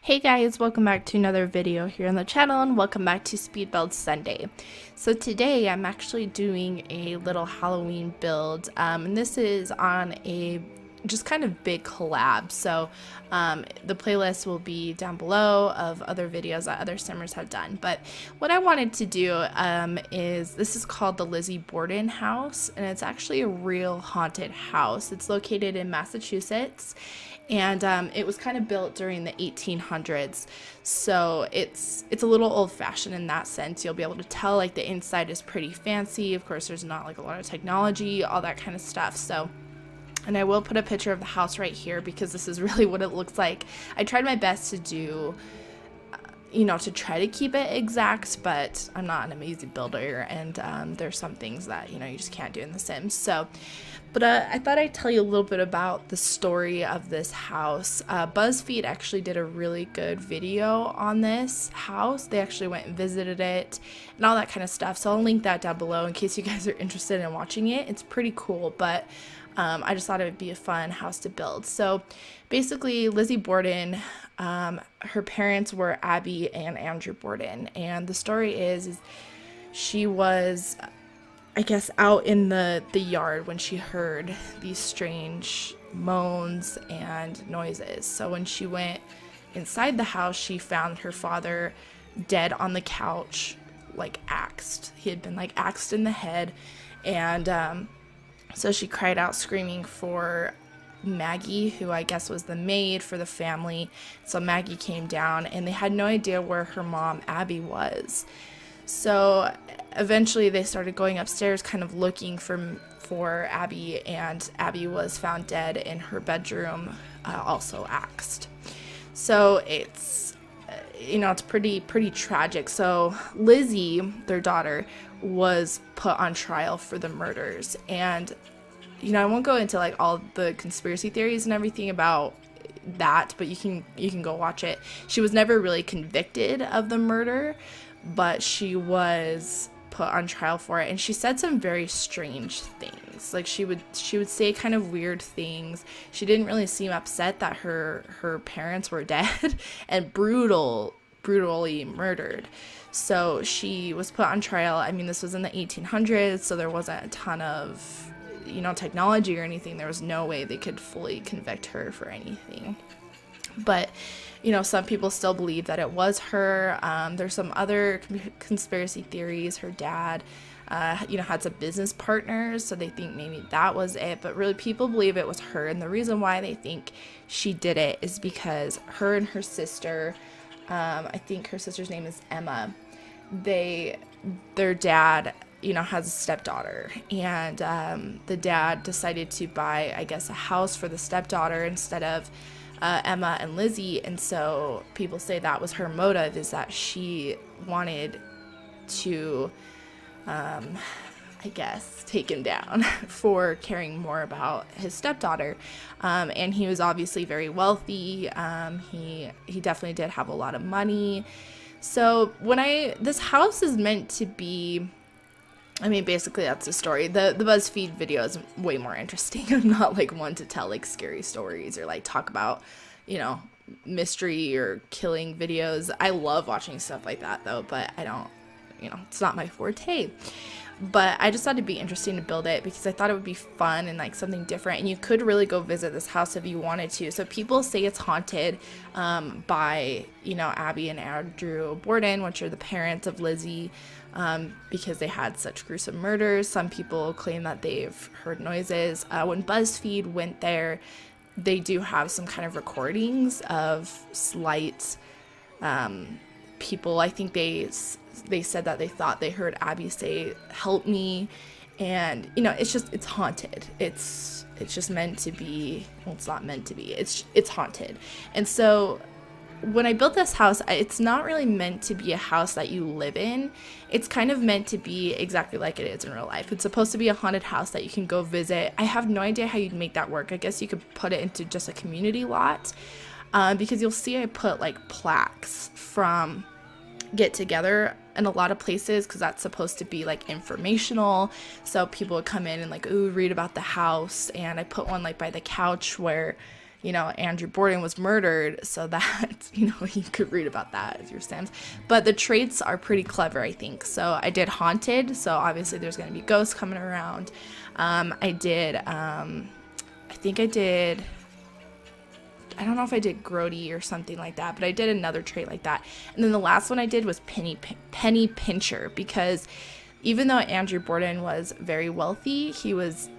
Hey guys, welcome back to another video here on the channel and welcome back to Speed Build Sunday. So today I'm actually doing a little Halloween build and this is on a just kind of big collab. So the playlist will be down below of other videos that other simmers have done. But what I wanted to do this is called the Lizzie Borden house, and it's actually a real haunted house. It's located in Massachusetts, and it was kind of built during the 1800s, so it's a little old-fashioned in that sense. You'll be able to tell like the inside is pretty fancy. Of course, there's not like a lot of technology, all that kind of stuff. So, and I will put a picture of the house right here because this is really what it looks like. I tried my best to do, to try to keep it exact, but I'm not an amazing builder, and there's some things that, you just can't do in The Sims. So, but I thought I'd tell you a little bit about the story of this house. Buzzfeed actually did a really good video on this house. They actually went and visited it and all that kind of stuff. So I'll link that down below in case you guys are interested in watching it. It's pretty cool, but I just thought it would be a fun house to build. So basically, Lizzie Borden, her parents were Abby and Andrew Borden, and the story is she was, I guess, out in the yard when she heard these strange moans and noises. So when she went inside the house, she found her father dead on the couch, like axed. He had been like axed in the head, and so she cried out screaming for Maggie, who I guess was the maid for the family. So Maggie came down, and they had no idea where her mom Abby was. So eventually they started going upstairs kind of looking for Abby, and Abby was found dead in her bedroom, also axed. So it's it's pretty tragic. So Lizzie, their daughter, was put on trial for the murders, and I won't go into like all the conspiracy theories and everything about that, but you can go watch it. She was never really convicted of the murder, but she was put on trial for it, and she said some very strange things. Like she would say kind of weird things. She didn't really seem upset that her parents were dead and brutally murdered. So she was put on trial. I mean, this was in the 1800s, so there wasn't a ton of technology or anything. There was no way they could fully convict her for anything. But some people still believe that it was her. There's some other conspiracy theories. Her dad had some business partners, so they think maybe that was it, but really people believe it was her. And the reason why they think she did it is because her and her sister, I think her sister's name is Emma, their dad has a stepdaughter, and the dad decided to buy, I guess, a house for the stepdaughter instead of Emma and Lizzie. And so people say that was her motive, is that she wanted to I guess take him down for caring more about his stepdaughter. And he was obviously very wealthy. He definitely did have a lot of money. So this house is meant to be, I mean, basically that's the story. The BuzzFeed video is way more interesting. I'm not like one to tell like scary stories or like talk about, mystery or killing videos. I love watching stuff like that though, but I don't, it's not my forte. But I just thought it'd be interesting to build it because I thought it would be fun and like something different, and you could really go visit this house if you wanted to. So people say it's haunted by Abby and Andrew Borden, which are the parents of Lizzie, because they had such gruesome murders. Some people claim that they've heard noises. When BuzzFeed went there, they do have some kind of recordings of slight people. I think they said that they thought they heard Abby say, "Help me," and it's haunted. It's just meant to be. Well, it's not meant to be. It's haunted. And so when I built this house, it's not really meant to be a house that you live in. It's kind of meant to be exactly like it is in real life. It's supposed to be a haunted house that you can go visit. I have no idea how you'd make that work. I guess you could put it into just a community lot, because you'll see I put like plaques from Get Together in a lot of places, because that's supposed to be like informational, so people would come in and like read about the house. And I put one like by the couch where you know, Andrew Borden was murdered, so that, you know, you could read about that as your Sims. But the traits are pretty clever, I think. So I did haunted, so obviously there's going to be ghosts coming around. I don't know if I did grody or something like that, but I did another trait like that. And then the last one I did was penny pincher, because even though Andrew Borden was very wealthy, he was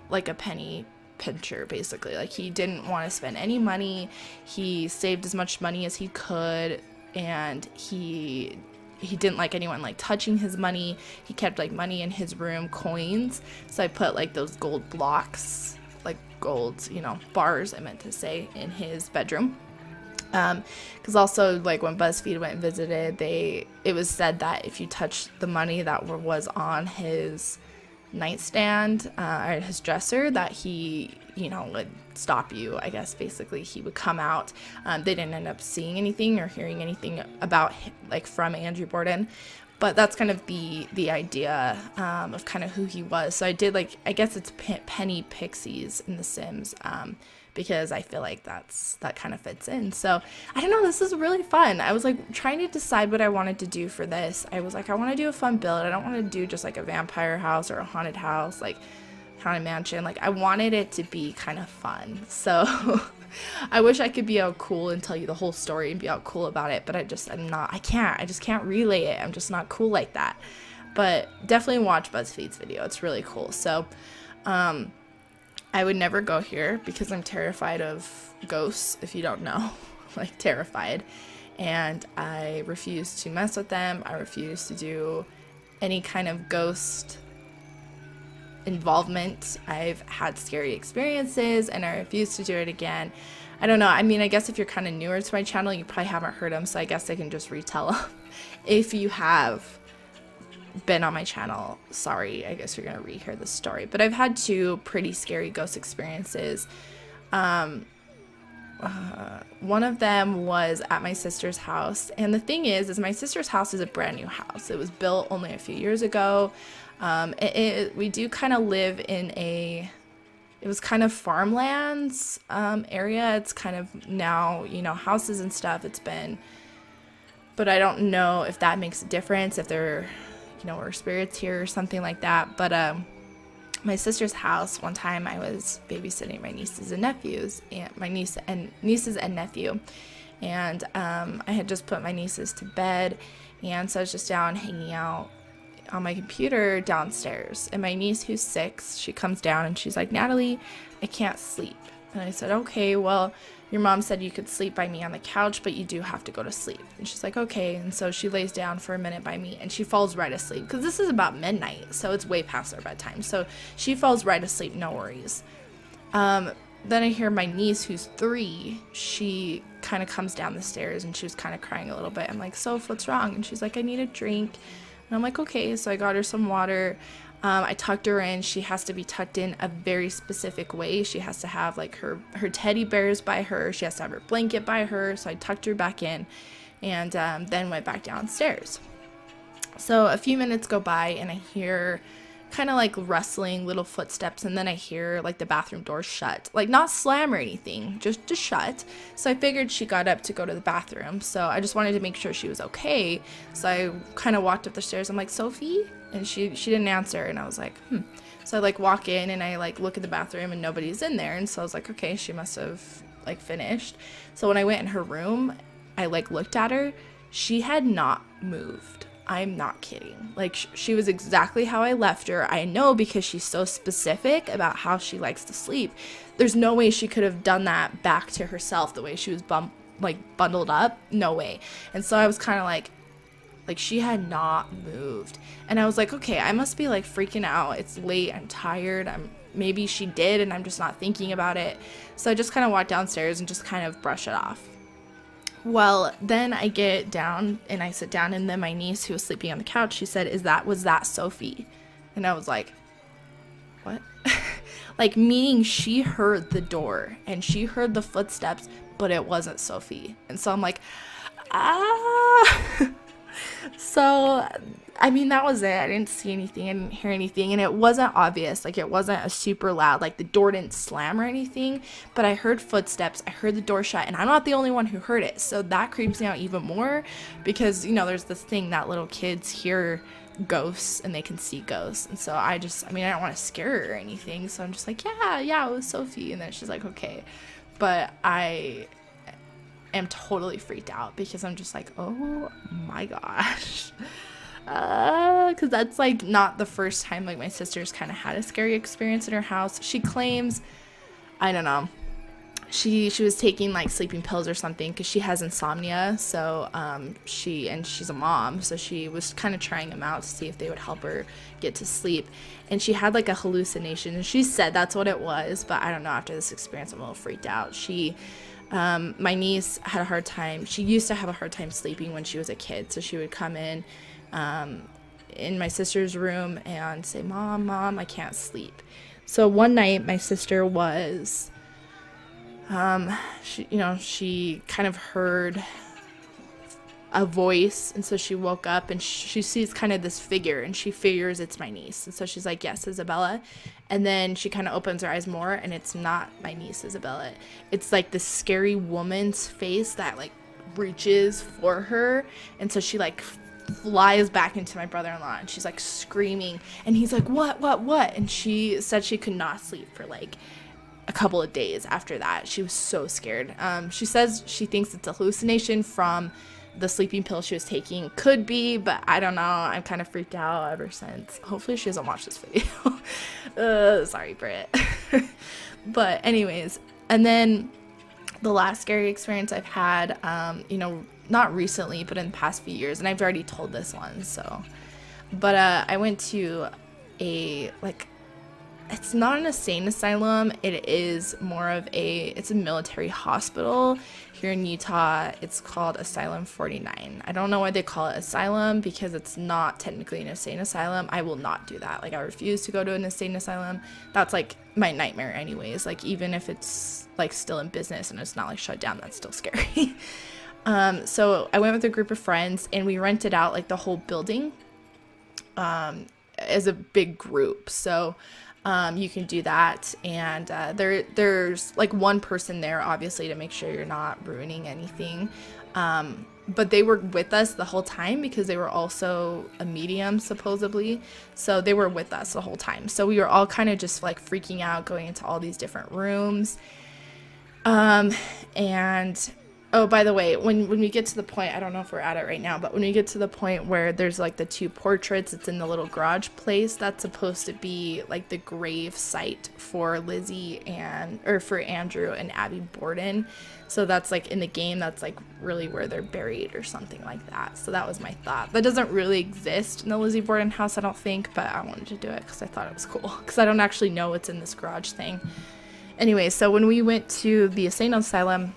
like a penny pincher, basically. Like, he didn't want to spend any money. He saved as much money as he could, and he didn't like anyone like touching his money. He kept like money in his room, coins. So I put like those gold blocks, like gold, you know, bars, I meant to say, in his bedroom. Because also, like, when Buzzfeed went and visited, it was said that if you touched the money that was on his nightstand or his dresser, that he, you know, would stop you, I guess. Basically, he would come out. They didn't end up seeing anything or hearing anything about him, like, from Andrew Borden, but that's kind of the idea of kind of who he was. So I did, like, I guess it's penny pixies in The Sims, because I feel like that kind of fits in. So I don't know, this is really fun. I was like trying to decide what I wanted to do for this. I was like, I want to do a fun build. I don't want to do just like a vampire house or a haunted house, like haunted mansion. Like, I wanted it to be kind of fun. So I wish I could be all cool and tell you the whole story and be all cool about it, but I just can't relay it. I'm just not cool like that. But definitely watch BuzzFeed's video. It's really cool. So I would never go here because I'm terrified of ghosts, if you don't know. Like, terrified. And I refuse to mess with them. I refuse to do any kind of ghost involvement. I've had scary experiences and I refuse to do it again. I don't know. I mean, I guess if you're kind of newer to my channel, you probably haven't heard them, so I guess I can just retell them. If you have been on my channel, sorry, I guess you're gonna rehear the story. But I've had 2 pretty scary ghost experiences. One of them was at my sister's house, and the thing is my sister's house is a brand new house. It was built only a few years ago. We do kind of live in it was kind of farmlands area. It's kind of now, you know, houses and stuff. But I don't know if that makes a difference, if there, you know, or spirits here or something like that. But my sister's house, one time I was babysitting my nieces and nephews, and my nieces and nephew, and I had just put my nieces to bed, and so I was just down hanging out on my computer downstairs, and my niece, who's 6, she comes down and she's like, Natalie, I can't sleep. And I said, okay, well, your mom said you could sleep by me on the couch, but you do have to go to sleep. And she's like, okay. And so she lays down for a minute by me, and she falls right asleep, because this is about midnight, so it's way past their bedtime. So she falls right asleep, no worries. Then I hear my niece, who's 3, she kind of comes down the stairs, and she was kind of crying a little bit. I'm like, Soph, what's wrong? And she's like, I need a drink. And I'm like, okay. So I got her some water. I tucked her in. She has to be tucked in a very specific way. She has to have like her teddy bears by her. She has to have her blanket by her. So I tucked her back in, and then went back downstairs. So a few minutes go by, and I hear kind of like rustling little footsteps, and then I hear like the bathroom door shut, like not slam or anything, just shut. So I figured she got up to go to the bathroom, so I just wanted to make sure she was okay. So I kind of walked up the stairs. I'm like, Sophie? And she didn't answer, and I was like, So I like walk in, and I like look at the bathroom, and nobody's in there. And so I was like, okay, she must have like finished. So when I went in her room, I like looked at her. She had not moved. I'm not kidding. Like, she was exactly how I left her. I know, because she's so specific about how she likes to sleep. There's no way she could have done that back to herself the way she was bundled up. No way. And so I was kind of like she had not moved. And I was like, okay, I must be like freaking out. It's late. I'm tired. Maybe she did, and I'm just not thinking about it. So I just kind of walked downstairs and just kind of brush it off. Well, then I get down and I sit down, and then my niece, who was sleeping on the couch, she said, was that Sophie? And I was like, what? Like, meaning she heard the door and she heard the footsteps, but it wasn't Sophie. And so I'm like, So, I mean, that was it. I didn't see anything. I didn't hear anything. And it wasn't obvious. Like, it wasn't a super loud, like, the door didn't slam or anything. But I heard footsteps. I heard the door shut. And I'm not the only one who heard it. So that creeps me out even more because, you know, there's this thing that little kids hear ghosts and they can see ghosts. And so I mean, I don't want to scare her or anything. So I'm just like, yeah, it was Sophie. And then she's like, okay. But I am totally freaked out because I'm just like, oh my gosh. Because that's like not the first time like my sister's kind of had a scary experience in her house. She claims, I don't know, she was taking like sleeping pills or something because she has insomnia. So she's a mom, so she was kind of trying them out to see if they would help her get to sleep. And she had like a hallucination, and she said that's what it was. But I don't know. After this experience, I'm a little freaked out. My niece had a hard time. She used to have a hard time sleeping when she was a kid. So she would come in my sister's room and say, Mom, I can't sleep. So one night my sister was, she kind of heard a voice. And so she woke up and she sees kind of this figure and she figures it's my niece. And so she's like, yes, Isabella. And then she kind of opens her eyes more and it's not my niece, Isabella. It's like this scary woman's face that like reaches for her. And so she like flies back into my brother-in-law and she's like screaming and he's like, what? And she said she could not sleep for like a couple of days after that. She was so scared. She says she thinks it's a hallucination from the sleeping pill she was taking. Could be, but I don't know. I'm kind of freaked out ever since. Hopefully she doesn't watch this video. Sorry, Britt. But anyways, and then the last scary experience I've had, not recently, but in the past few years, and I've already told this one, so. But I went to it's not an insane asylum. It is more of it's a military hospital here in Utah. It's called Asylum 49. I don't know why they call it asylum because it's not technically an insane asylum. I will not do that. Like, I refuse to go to an insane asylum. That's like my nightmare anyways. Like, even if it's like still in business and it's not like shut down, that's still scary. So I went with a group of friends and we rented out like the whole building as a big group. So you can do that, and there's like one person there obviously to make sure you're not ruining anything, but they were with us the whole time because they were also a medium supposedly, so they were with us the whole time. So we were all kind of just like freaking out going into all these different rooms, and oh, by the way, when we get to the point, I don't know if we're at it right now, but when we get to the point where there's like the two portraits, it's in the little garage place, that's supposed to be like the grave site for for Andrew and Abby Borden. So that's like in the game, that's like really where they're buried or something like that. So that was my thought. That doesn't really exist in the Lizzie Borden house, I don't think, but I wanted to do it because I thought it was cool, because I don't actually know what's in this garage thing. Anyway, so when we went to the asylum,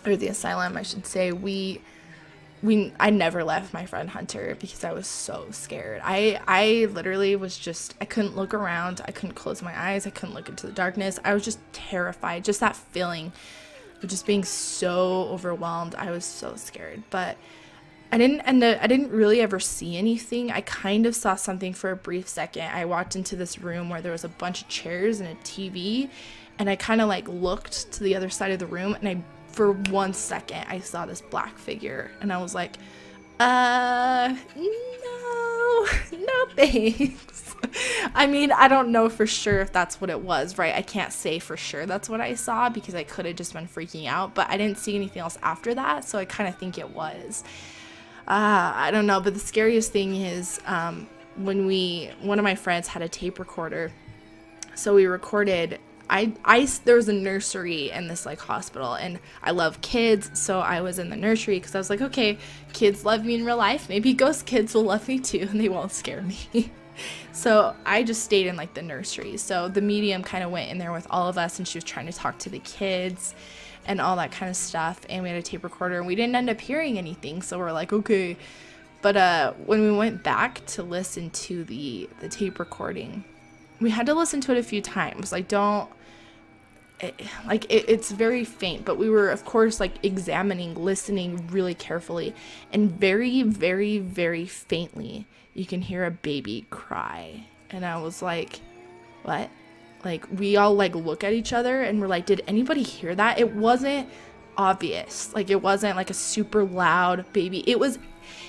I should say, I never left my friend Hunter because I was so scared. I literally was I couldn't look around. I couldn't close my eyes. I couldn't look into the darkness. I was just terrified. Just that feeling of just being so overwhelmed. I was so scared. But I didn't really ever see anything. I kind of saw something for a brief second. I walked into this room where there was a bunch of chairs and a TV, and I kind of like looked to the other side of the room, and for 1 second, I saw this black figure, and I was like, no thanks. I mean, I don't know for sure if that's what it was, right? I can't say for sure that's what I saw because I could have just been freaking out, but I didn't see anything else after that, so I kind of think it was. I don't know, but the scariest thing is one of my friends had a tape recorder, so we recorded. There was a nursery in this like hospital, and I love kids, so I was in the nursery because I was like, okay, kids love me in real life, maybe ghost kids will love me too and they won't scare me. So I just stayed in like the nursery. So the medium kind of went in there with all of us, and she was trying to talk to the kids and all that kind of stuff, and we had a tape recorder and we didn't end up hearing anything, so we're like, okay. But when we went back to listen to the tape recording, we had to listen to it a few times. Like, it's very faint, but we were of course like examining, listening really carefully, and very, very, very faintly you can hear a baby cry. And I was like, what? Like, we all like look at each other and we're like, did anybody hear that? It wasn't obvious. Like, it wasn't like a super loud baby.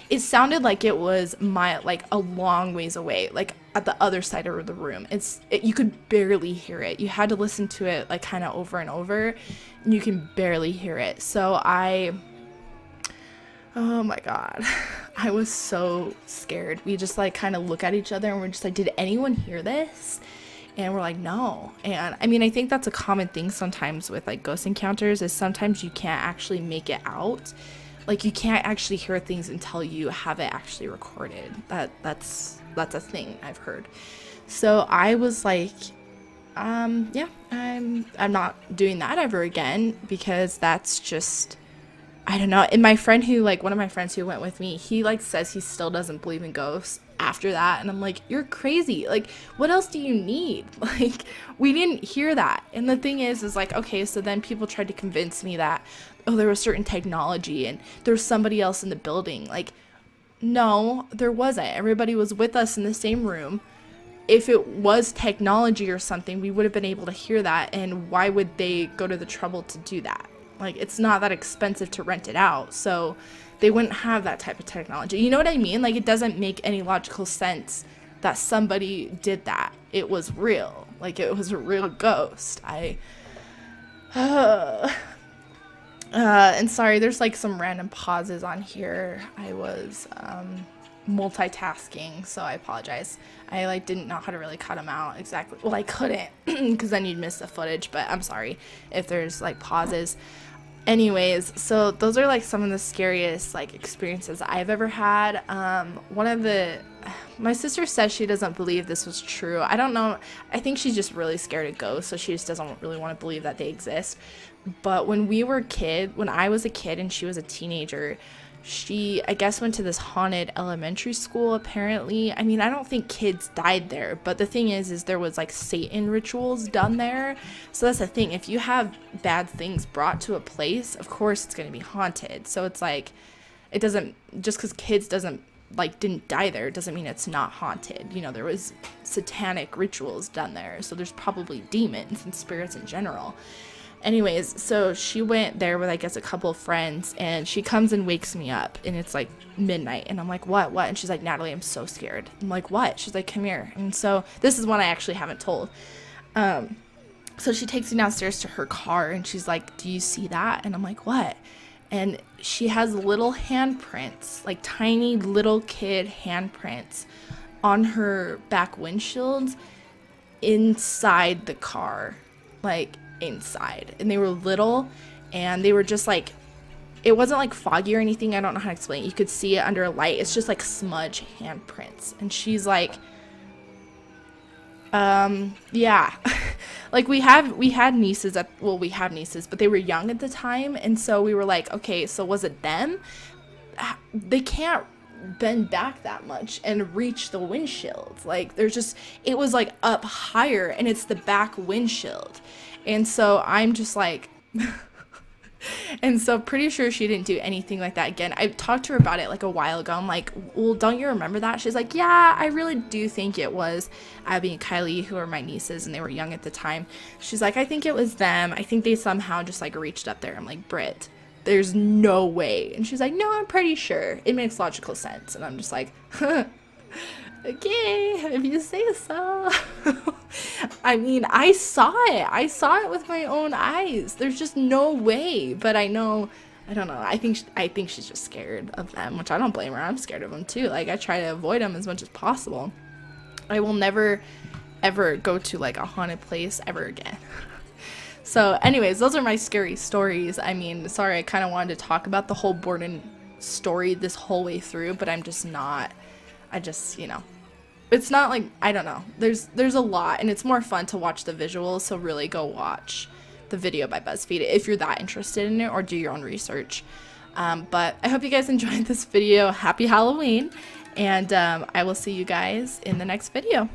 It sounded like it was like a long ways away, like at the other side of the room. You could barely hear it. You had to listen to it like kind of over and over, and you can barely hear it. So oh my God, I was so scared. We just like kind of look at each other and we're just like, did anyone hear this? And we're like, no. And I mean, I think that's a common thing sometimes with like ghost encounters, is sometimes you can't actually make it out. Like, you can't actually hear things until you have it actually recorded. That's a thing I've heard. So I was like, yeah, I'm not doing that ever again, because that's just, I don't know. And my friend who, like, one of my friends who went with me, he like says he still doesn't believe in ghosts after that. And I'm like, you're crazy. Like, what else do you need? Like, we didn't hear that. And the thing is like, okay, so then people tried to convince me that, oh, there was certain technology and there was somebody else in the building. Like, no, there wasn't. Everybody was with us in the same room. If it was technology or something, we would have been able to hear that. And why would they go to the trouble to do that? Like, it's not that expensive to rent it out, so they wouldn't have that type of technology. You know what I mean? Like, it doesn't make any logical sense that somebody did that. It was real. Like, it was a real ghost. And sorry, there's like some random pauses on here. I was multitasking, so I apologize. I like didn't know how to really cut them out exactly. Well, I couldn't, because then you'd miss the footage, but I'm sorry if there's like pauses. Anyways, so those are like some of the scariest like experiences I've ever had. My sister says she doesn't believe this was true. I don't know. I think she's just really scared of ghosts, so she just doesn't really want to believe that they exist. But when I was a kid and she was a teenager, she, I guess, went to this haunted elementary school, apparently. I mean, I don't think kids died there, but the thing is there was like Satan rituals done there. So that's the thing. If you have bad things brought to a place, of course it's going to be haunted. So it's like, it doesn't, just because kids didn't die there, doesn't mean it's not haunted. You know, there was satanic rituals done there. So there's probably demons and spirits in general. Anyways, so she went there with, I guess, a couple of friends, and she comes and wakes me up, and it's like midnight, and I'm like, what? And she's like, Natalie, I'm so scared. I'm like, what? She's like, come here. And so this is one I actually haven't told. So she takes me downstairs to her car, and she's like, do you see that? And I'm like, what? And she has little handprints, like tiny little kid handprints on her back windshield inside the car, like inside. And they were little, and they were just like, it wasn't like foggy or anything. I don't know how to explain it. You could see it under a light. It's just like smudge handprints. And she's like, yeah. Like, we had nieces we have nieces, but they were young at the time. And so we were like, okay, so was it them? They can't bend back that much and reach the windshield. Like, it was like up higher, and it's the back windshield. And so I'm just like, and so pretty sure she didn't do anything like that again. I talked to her about it like a while ago. I'm like, well, don't you remember that? She's like, yeah, I really do think it was Abby and Kylie, who are my nieces, and they were young at the time. She's like, I think it was them. I think they somehow just like reached up there. I'm like, Britt, there's no way. And she's like, no, I'm pretty sure. It makes logical sense. And I'm just like, okay, if you say so. I mean, I saw it with my own eyes. There's just no way. But I don't know. I think she's just scared of them, which I don't blame her. I'm scared of them too. Like, I try to avoid them as much as possible. I will never ever go to like a haunted place ever again. So anyways, those are my scary stories. I mean, sorry, I kind of wanted to talk about the whole Borden story this whole way through, but I'm just not. You know, it's not like, I don't know. There's a lot, and it's more fun to watch the visuals. So really go watch the video by Buzzfeed if you're that interested in it, or do your own research. But I hope you guys enjoyed this video. Happy Halloween, and I will see you guys in the next video.